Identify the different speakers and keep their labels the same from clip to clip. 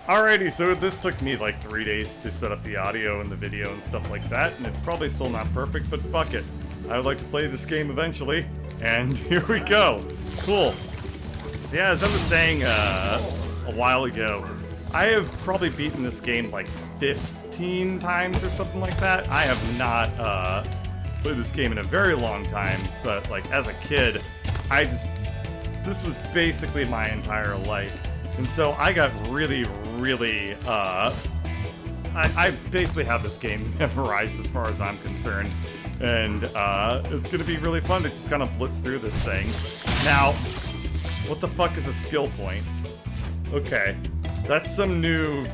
Speaker 1: Alrighty, so this took me like 3 days to set up the audio and the video and stuff like that, and it's probably still not perfect, but fuck it. I would like to play this game eventually, and here we go. Cool. Yeah, as I was saying a while ago, I have probably beaten this game like 15 times or something like that. I have not played this game in a very long time, but like as a kid, this was basically my entire life. And so I got really, I basically have this game memorized as far as I'm concerned. And it's gonna be really fun to just kind of blitz through this thing. Now, what the fuck is a skill point? Okay, that's some new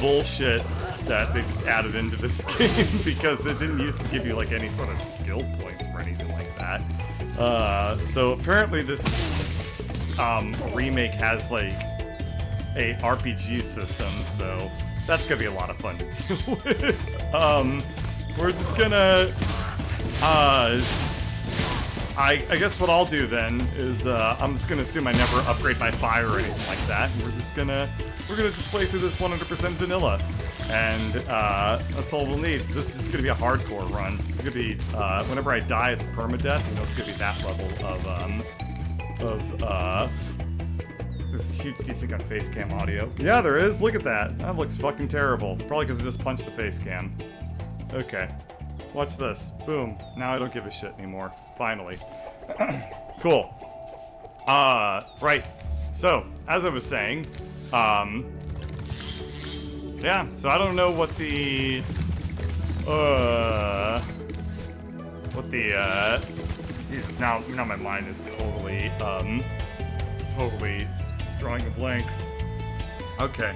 Speaker 1: bullshit that they just added into this game because it didn't used to give you like any sort of skill points or anything like that. So apparently this remake has like a RPG system, so that's gonna be a lot of fun to deal with. We're just gonna I guess what I'll do then is I'm just gonna assume I never upgrade my fire or anything like that, and we're gonna just play through this 100% vanilla, and that's all we'll need. This is gonna be a hardcore run. It's gonna be whenever I die, it's permadeath. You know, it's gonna be that level of this huge desync on face cam audio. Yeah, there is. Look at that. That looks fucking terrible. Probably because I just punched the face cam. Okay. Watch this. Boom. Now I don't give a shit anymore. Finally. Cool. Right. So, as I was saying, yeah, so I don't know what the, Jesus, now my mind is totally drawing a blank. Okay.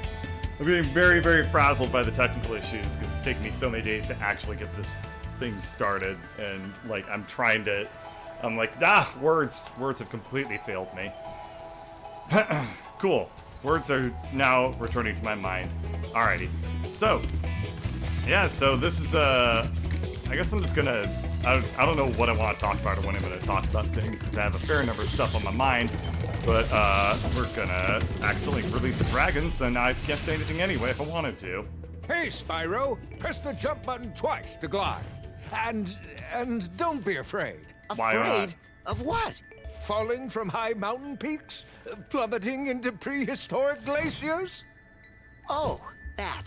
Speaker 1: I'm getting very, very frazzled by the technical issues because it's taken me so many days to actually get this thing started, and like I'm like, words have completely failed me. Cool. Words are now returning to my mind. Alrighty. So, yeah, so this is I guess I'm just gonna, I don't know what I want to talk about or when I'm gonna talk about things because I have a fair number of stuff on my mind. But we're gonna accidentally release a dragon, so now I can't say anything anyway if I wanted to.
Speaker 2: Hey, Spyro, press the jump button twice to glide. And don't be afraid.
Speaker 3: Afraid? Of what?
Speaker 2: Falling from high mountain peaks? Plummeting into prehistoric glaciers?
Speaker 3: Oh, that.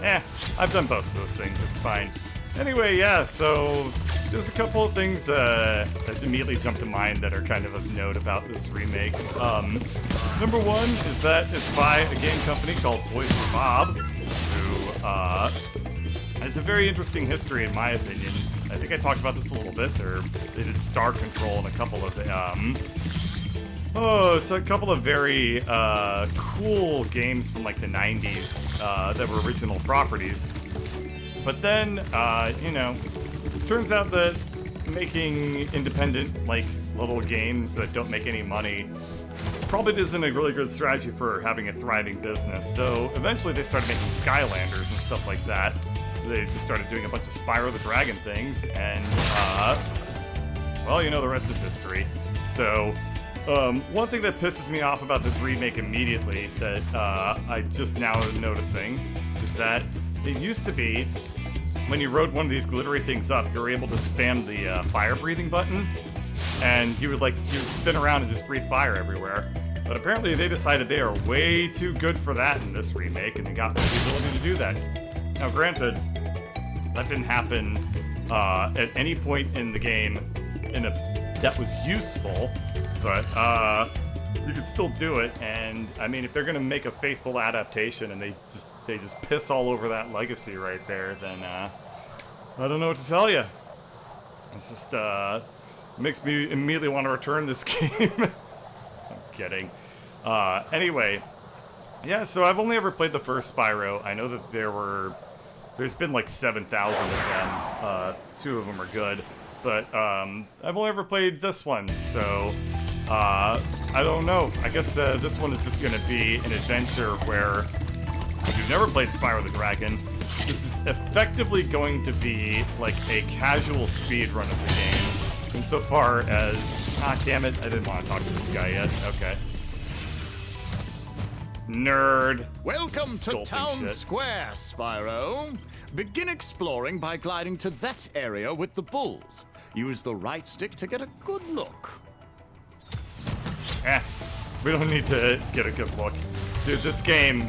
Speaker 1: I've done both of those things, it's fine. Anyway, yeah, so there's a couple of things that immediately jump to mind that are kind of note about this remake. Number one is that it's by a game company called Toys for Bob, who has a very interesting history in my opinion. I think I talked about this a little bit. They did Star Control and a couple of it's a couple of very cool games from like the 90s that were original properties. But then, you know, it turns out that making independent, like, little games that don't make any money probably isn't a really good strategy for having a thriving business. So eventually they started making Skylanders and stuff like that. They just started doing a bunch of Spyro the Dragon things, and, well, you know, the rest is history. So, one thing that pisses me off about this remake immediately that I just now am noticing is that it used to be, when you rode one of these glittery things up, you were able to spam the fire breathing button, and you would spin around and just breathe fire everywhere. But apparently they decided they are way too good for that in this remake, and they got the ability to do that. Now granted, that didn't happen at any point in the game that was useful, but you could still do it, and I mean, if they're gonna make a faithful adaptation and they just piss all over that legacy right there, then I don't know what to tell you. It's just makes me immediately want to return this game. I'm kidding. Anyway, yeah. So I've only ever played the first Spyro. I know that there's been like 7,000 of them. 2 of them are good, but I've only ever played this one, so. I don't know. I guess this one is just going to be an adventure where, if you've never played Spyro the Dragon, this is effectively going to be like a casual speed run of the game. Insofar as, damn it, I didn't want to talk to this guy yet. Okay. Nerd.
Speaker 4: Welcome to
Speaker 1: Sculpting
Speaker 4: Town
Speaker 1: shit.
Speaker 4: Square, Spyro. Begin exploring by gliding to that area with the bulls. Use the right stick to get a good look.
Speaker 1: We don't need to get a good look. Dude, this game,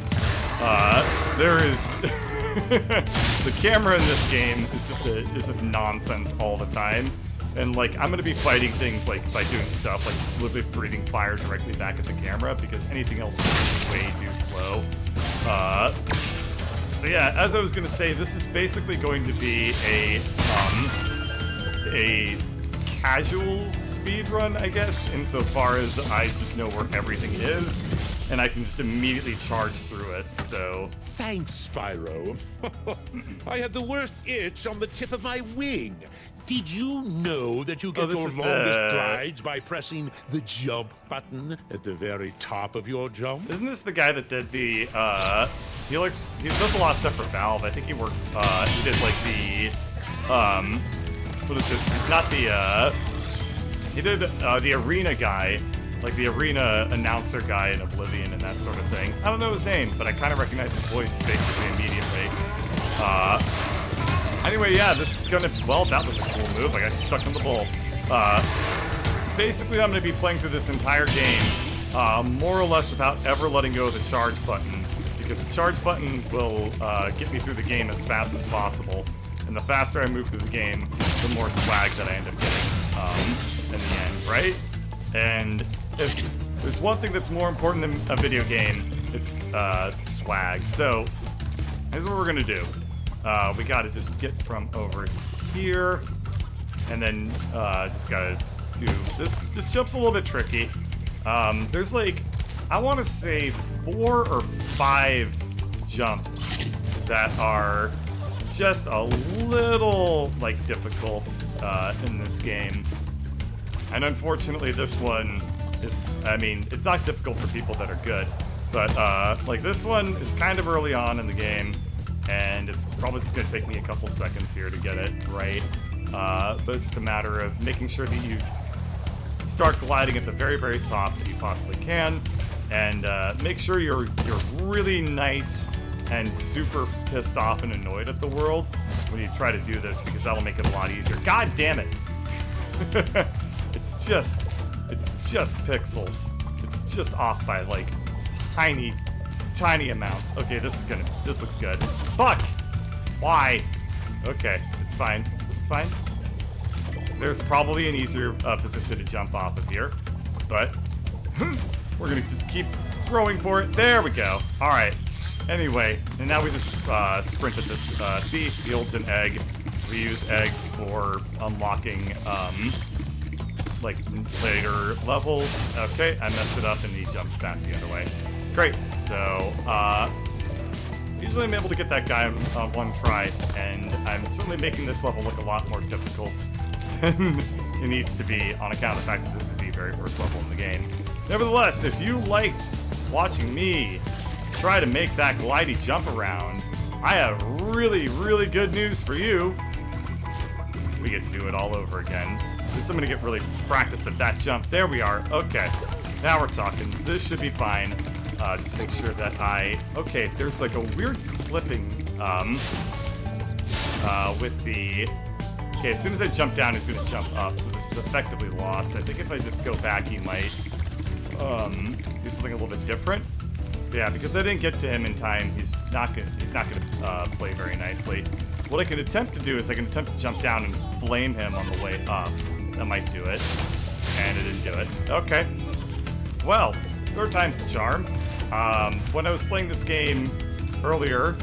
Speaker 1: there is... the camera in this game is just nonsense all the time. And, like, I'm gonna be fighting things, like, by doing stuff, like just literally breathing fire directly back at the camera, because anything else is way too slow. So yeah, as I was gonna say, this is basically going to be a casual speedrun, I guess, insofar as I just know where everything is, and I can just immediately charge through it, so...
Speaker 5: Thanks, Spyro. I had the worst itch on the tip of my wing. Did you know that you get
Speaker 1: this
Speaker 5: your
Speaker 1: is
Speaker 5: longest
Speaker 1: the-
Speaker 5: glides by pressing the jump button at the very top of your jump?
Speaker 1: Isn't this the guy that did the, he does a lot of stuff for Valve. I think he worked, he did, like, the, what is it? Not the, he did, the arena guy, like the arena announcer guy in Oblivion and that sort of thing. I don't know his name, but I kind of recognize his voice basically immediately. Anyway, yeah, this is gonna, well, that was a cool move. I got stuck in the bull. Basically, I'm gonna be playing through this entire game, more or less without ever letting go of the charge button, because the charge button will get me through the game as fast as possible. And the faster I move through the game, the more swag that I end up getting in the end, right? And if there's one thing that's more important than a video game, it's swag. So here's what we're gonna do. We gotta just get from over here, and then just gotta do this. This jump's a little bit tricky. There's like, I want to say 4 or 5 jumps that are just a little like difficult in this game, and unfortunately this one is, I mean, it's not difficult for people that are good, but like this one is kind of early on in the game, and it's probably just gonna take me a couple seconds here to get it right, but it's just a matter of making sure that you start gliding at the very, very top that you possibly can, and make sure you're really nice and super pissed off and annoyed at the world when you try to do this, because that'll make it a lot easier. God damn it! It's just pixels. It's just off by like tiny amounts. Okay, this looks good. Fuck! Why? Okay, it's fine. It's fine. There's probably an easier position to jump off of here, but we're gonna just keep throwing for it. There we go. All right. Anyway, and now we just sprint at this thief, yields an egg. We use eggs for unlocking like later levels. Okay, I messed it up and he jumps back the other way. Great. So usually I'm able to get that guy on one try, and I'm certainly making this level look a lot more difficult than it needs to be on account of the fact that this is the very first level in the game. Nevertheless, if you liked watching me try to make that glidey jump around, I have really, really good news for you. We get to do it all over again. Just I'm gonna get really practiced at that jump. There we are. Okay, now we're talking. This should be fine. Just make sure that okay, there's like a weird clipping with the... Okay, as soon as I jump down, he's gonna jump up, so this is effectively lost. I think if I just go back, he might do something a little bit different. Yeah, because I didn't get to him in time, he's not gonna play very nicely. What I can attempt to do is I can attempt to jump down and flame him on the way up. That might do it. And it didn't do it. Okay. Well, third time's the charm. When I was playing this game earlier,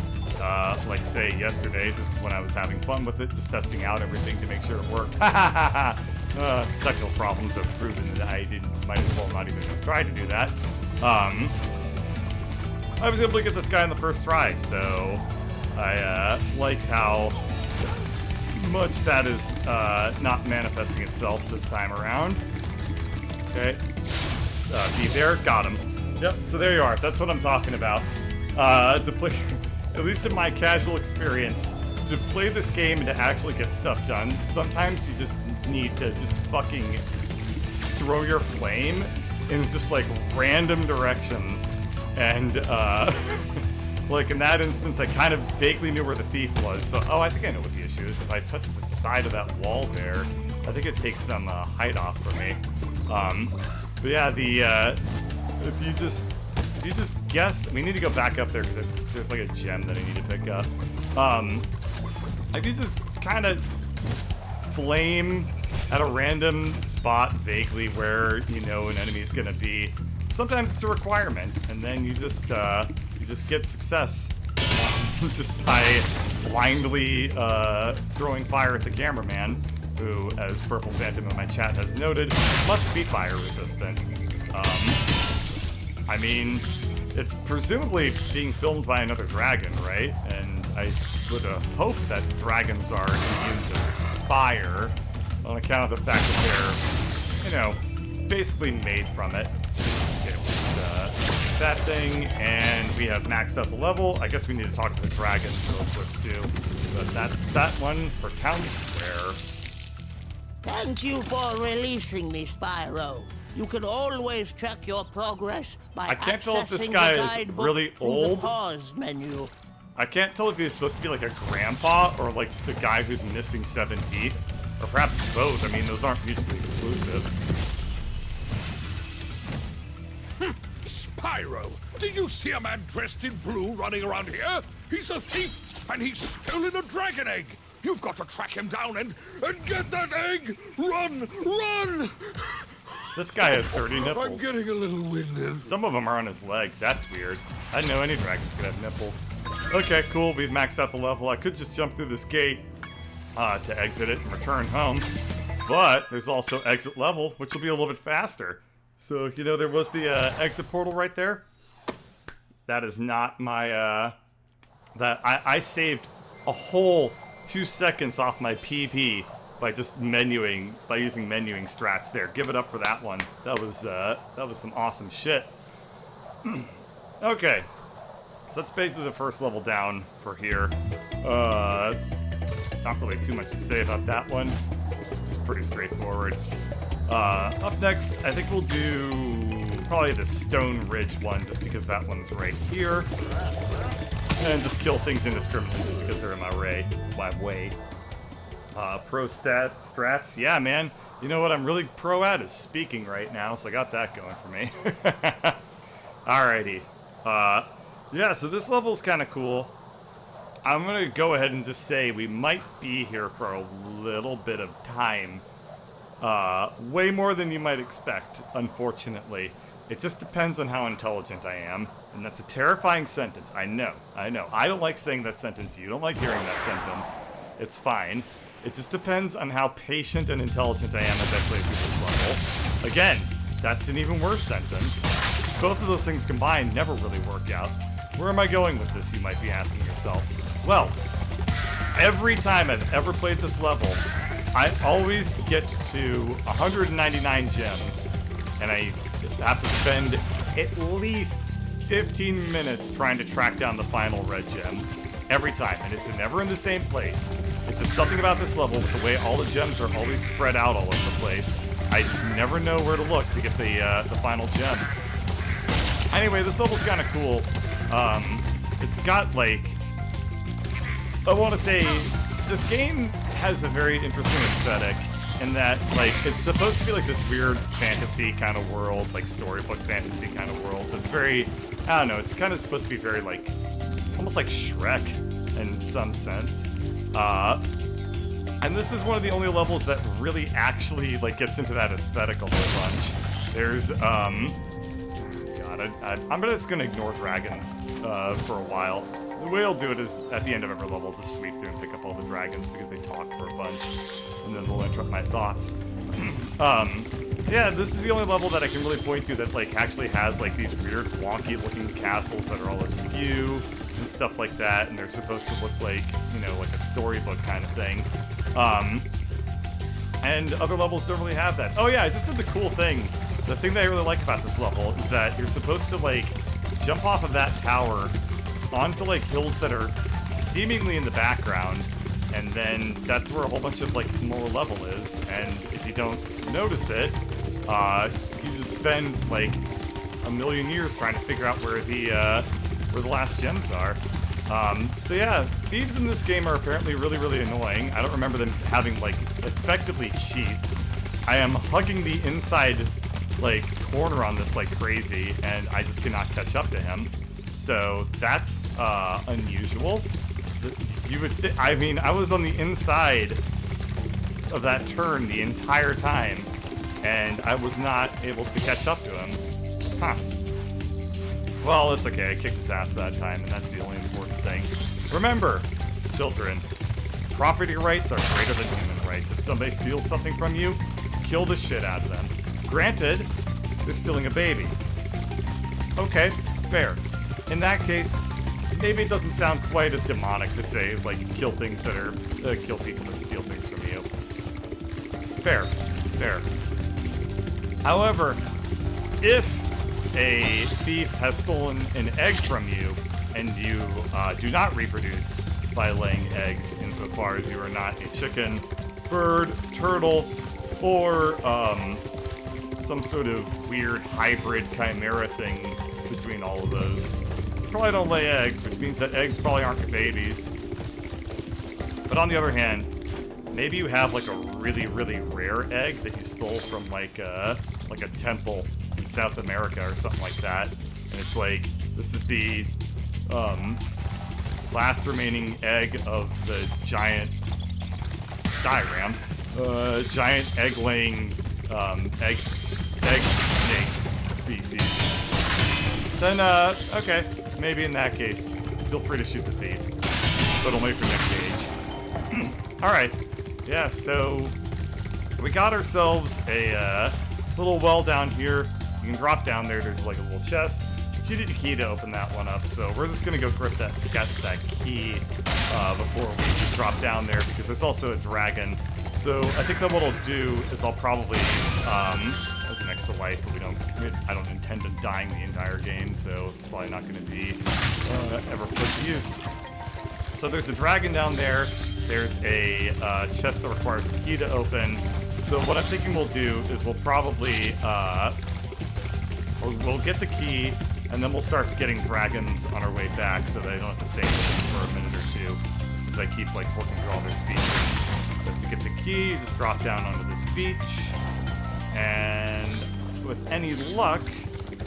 Speaker 1: like say yesterday, just when I was having fun with it, just testing out everything to make sure it worked. Technical problems have proven that I might as well not even have tried to do that. I was able to get this guy on the first try, so I like how much that is not manifesting itself this time around. Okay, be there, got him. Yep, so there you are. That's what I'm talking about. To play, at least in my casual experience, to play this game and to actually get stuff done, sometimes you just need to just fucking throw your flame in just like random directions And, like, in that instance, I kind of vaguely knew where the thief was. So, oh, I think I know what the issue is. If I touch the side of that wall there, I think it takes some height off for me. But yeah, if you just guess, we need to go back up there because there's like a gem that I need to pick up. If you just kind of flame at a random spot vaguely where you know an enemy is going to be, sometimes it's a requirement, and then you just get success just by blindly throwing fire at the cameraman, who, as Purple Phantom in my chat has noted, must be fire resistant. I mean, it's presumably being filmed by another dragon, right? And I would hope that dragons are immune to fire on account of the fact that they're, you know, basically made from it. Okay, that thing, and we have maxed out the level. I guess we need to talk to the dragons real quick, too. But that's that one for Town Square.
Speaker 6: Thank you for releasing me, Spyro. You can always check your progress by
Speaker 1: I can't tell if this
Speaker 6: accessing
Speaker 1: guy
Speaker 6: the
Speaker 1: is
Speaker 6: guidebook
Speaker 1: really
Speaker 6: through
Speaker 1: old.
Speaker 6: The pause menu.
Speaker 1: I can't tell if he's supposed to be like a grandpa or like just a guy who's missing 7 teeth. Or perhaps both. I mean, those aren't mutually exclusive.
Speaker 5: Spyro, did you see a man dressed in blue running around here? He's a thief, and he's stolen a dragon egg. You've got to track him down and get that egg. Run, run!
Speaker 1: This guy has 30
Speaker 5: I'm
Speaker 1: nipples.
Speaker 5: getting a little winded.
Speaker 1: Some of them are on his legs. That's weird. I didn't know any dragons could have nipples. Okay, cool. We've maxed out the level. I could just jump through this gate to exit it and return home. But there's also exit level, which will be a little bit faster. So, you know, there was the exit portal right there. That is not my... I saved a whole 2 seconds off my PP by just using menuing strats there. Give it up for that one. That was some awesome shit. Okay. So that's basically the first level down for here. Not really too much to say about that one. It's pretty straightforward. Up next, I think we'll do probably the Stone Ridge one, just because that one's right here. And just kill things indiscriminately just because they're in my way. Pro strats, yeah, man. You know what I'm really pro at is speaking right now, so I got that going for me. Alrighty. Yeah, so this level's kind of cool. I'm gonna go ahead and just say we might be here for a little bit of time. Way more than you might expect, unfortunately. It just depends on how intelligent I am, and that's a terrifying sentence. I know. I don't like saying that sentence. You don't like hearing that sentence. It's fine. It just depends on how patient and intelligent I am as I play through this level. Again, that's an even worse sentence. Both of those things combined never really work out. Where am I going with this, you might be asking yourself? Well, every time I've ever played this level, I always get to 199 gems, and I have to spend at least 15 minutes trying to track down the final red gem. Every time, and it's never in the same place. It's just something about this level with the way all the gems are always spread out all over the place. I just never know where to look to get the final gem. Anyway, this level's kind of cool. It's got, like... I want to say, this game has a very interesting aesthetic in that, like, it's supposed to be like this weird fantasy kind of world, like storybook fantasy kind of world. So it's very, I don't know, it's kind of supposed to be very, like, almost like Shrek in some sense. And this is one of the only levels that really actually, like, gets into that aesthetic a whole bunch. There's, God, I'm just gonna ignore dragons for a while. The way I'll do it is, at the end of every level, just sweep through and pick up all the dragons because they talk for a bunch, and then they'll interrupt my thoughts. Yeah, this is the only level that I can really point to that, like, actually has, like, these weird, wonky-looking castles that are all askew and stuff like that, and they're supposed to look like, you know, like a storybook kind of thing. And other levels don't really have that. Oh yeah, I just did the cool thing. The thing that I really like about this level is that you're supposed to, like, jump off of that tower onto, like, hills that are seemingly in the background, and then that's where a whole bunch of, like, more level is, and if you don't notice it, you just spend, like, a million years trying to figure out where the last gems are. So yeah, thieves in this game are apparently really, really annoying. I don't remember them having, like, effectively cheats. I am hugging the inside, like, corner on this like crazy, and I just cannot catch up to him. So that's unusual. You would I mean, I was on the inside of that turn the entire time, and I was not able to catch up to him. Huh. Well, it's okay. I kicked his ass that time, and that's the only important thing. Remember, children, property rights are greater than human rights. If somebody steals something from you, kill the shit out of them. Granted, they're stealing a baby. Okay, fair. In that case, maybe it doesn't sound quite as demonic to say, like, kill things that are, kill people that steal things from you. Fair, fair. However, if a thief has stolen an egg from you, and you do not reproduce by laying eggs insofar as you are not a chicken, bird, turtle, or some sort of weird hybrid chimera thing between all of those. You probably don't lay eggs, which means that eggs probably aren't your babies. But on the other hand, maybe you have like a really, really rare egg that you stole from like a temple in South America or something like that. And it's like, this is the last remaining egg of the giant diagram. Giant egg-laying egg snake species. Then, okay, maybe in that case, feel free to shoot the thief. But only for Nick Cage. Alright, yeah, so we got ourselves a little well down here. You can drop down there, there's like a little chest. You need a key to open that one up, so we're just gonna go get that key before we drop down there, because there's also a dragon. So I think that what I'll do is I'll probably, that's an extra life, but I don't intend on dying the entire game, so it's probably not gonna be ever put to use. So there's a dragon down there. There's a chest that requires a key to open. So what I'm thinking we'll do is we'll probably, we'll get the key, and then we'll start getting dragons on our way back so that I don't have to save them for a minute or two, since I keep like working through all their speeches. But to get the key, just drop down onto this beach, and with any luck,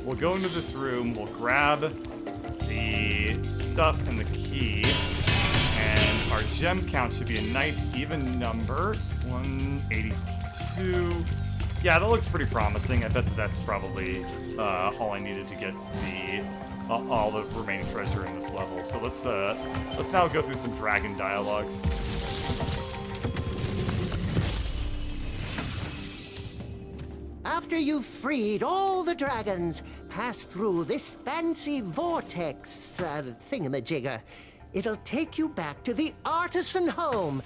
Speaker 1: we'll go into this room, we'll grab the stuff and the key, and our gem count should be a nice even number, 182. Yeah, that looks pretty promising. I bet that's probably all I needed to get all the remaining treasure in this level. So let's now go through some dragon dialogues.
Speaker 6: After you've freed all the dragons, pass through this fancy vortex thingamajigger. It'll take you back to the artisan home.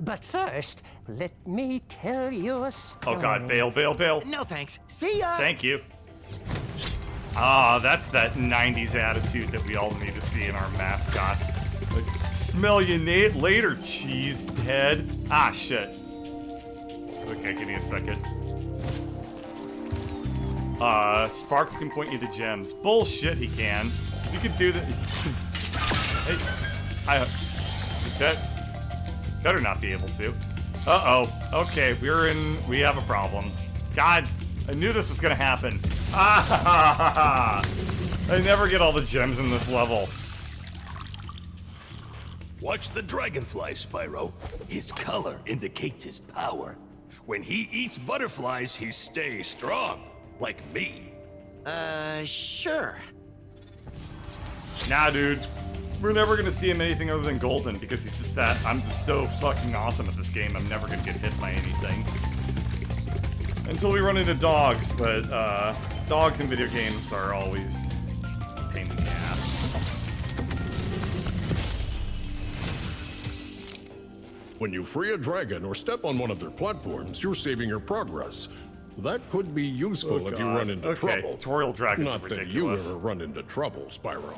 Speaker 6: But first, let me tell you a story.
Speaker 1: Oh god, bail, bail, bail.
Speaker 3: No thanks. See ya!
Speaker 1: Thank you. Ah, that's that 90s attitude that we all need to see in our mascots. Like, smell you later, cheese head. Ah, shit. Okay, give me a second. Sparks can point you to gems. Bullshit, he can. You can do that. Hey, that better not be able to. Uh-oh. Okay, we have a problem. God, I knew this was gonna happen. Ah! I never get all the gems in this level.
Speaker 5: Watch the Dragonfly, Spyro. His color indicates his power. When he eats butterflies, he stays strong. Like me.
Speaker 3: Sure.
Speaker 1: Nah, dude. We're never gonna see him anything other than golden, because he's just that. I'm just so fucking awesome at this game, I'm never gonna get hit by anything. Until we run into dogs, but dogs in video games are always a pain in the ass.
Speaker 7: When you free a dragon or step on one of their platforms, you're saving your progress. That could be useful
Speaker 1: Oh,
Speaker 7: if you
Speaker 1: God.
Speaker 7: run into
Speaker 1: Okay,
Speaker 7: trouble.
Speaker 1: Toriel Track is
Speaker 7: Not
Speaker 1: ridiculous.
Speaker 7: that you ever run into trouble, Spyro.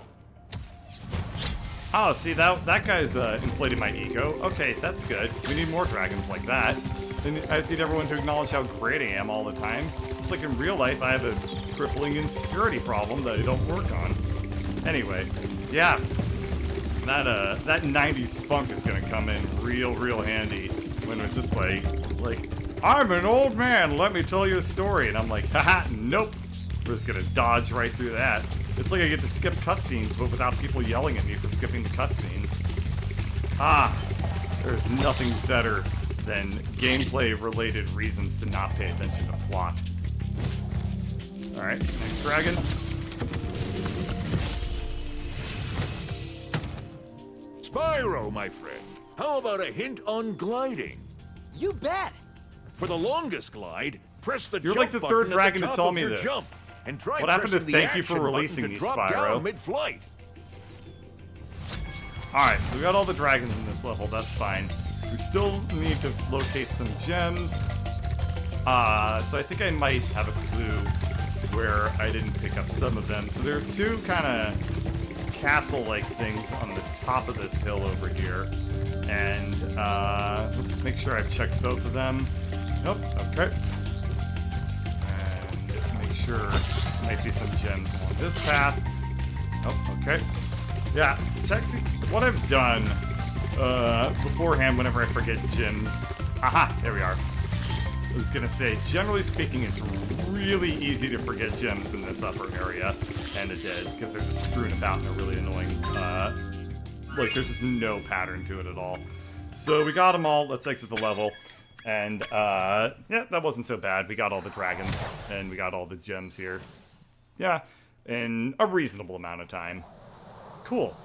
Speaker 1: Oh, see, that guy's inflated my ego. Okay, that's good. We need more dragons like that. And I just need everyone to acknowledge how great I am all the time. Just like in real life, I have a crippling insecurity problem that I don't work on. Anyway, yeah, that 90s spunk is gonna come in real handy when it's just like, I'm an old man, let me tell you a story, and I'm like, haha, nope, we're just gonna dodge right through that. It's like I get to skip cutscenes, but without people yelling at me for skipping the cutscenes. There's nothing better than gameplay-related reasons to not pay attention to plot. Alright, next dragon.
Speaker 8: Spyro, my friend, how about a hint on gliding?
Speaker 3: You bet.
Speaker 8: For the longest glide, press the
Speaker 1: You're
Speaker 8: jump
Speaker 1: like the
Speaker 8: button
Speaker 1: third
Speaker 8: at
Speaker 1: dragon
Speaker 8: the
Speaker 1: to
Speaker 8: top
Speaker 1: tell
Speaker 8: of
Speaker 1: me
Speaker 8: your
Speaker 1: this.
Speaker 8: jump, and try
Speaker 1: What happened to
Speaker 8: pressing the
Speaker 1: thank you for
Speaker 8: action button
Speaker 1: releasing
Speaker 8: to
Speaker 1: these,
Speaker 8: drop
Speaker 1: Spyro?
Speaker 8: down mid-flight.
Speaker 1: Alright, so we got all the dragons in this level, that's fine. We still need to locate some gems. So I think I might have a clue where I didn't pick up some of them. So there are two kind of castle-like things on the top of this hill over here. And let's just make sure I've checked both of them. Nope, okay. And make sure there might be some gems along this path. Oh, okay. Yeah, check what I've done beforehand whenever I forget gems. Aha, there we are. I was gonna say, generally speaking, it's really easy to forget gems in this upper area, and it did, because they're just screwing about and they're really annoying. Like, there's just no pattern to it at all. So we got them all, let's exit the level, and yeah, that wasn't so bad. We got all the dragons, and we got all the gems here. Yeah, in a reasonable amount of time. Cool.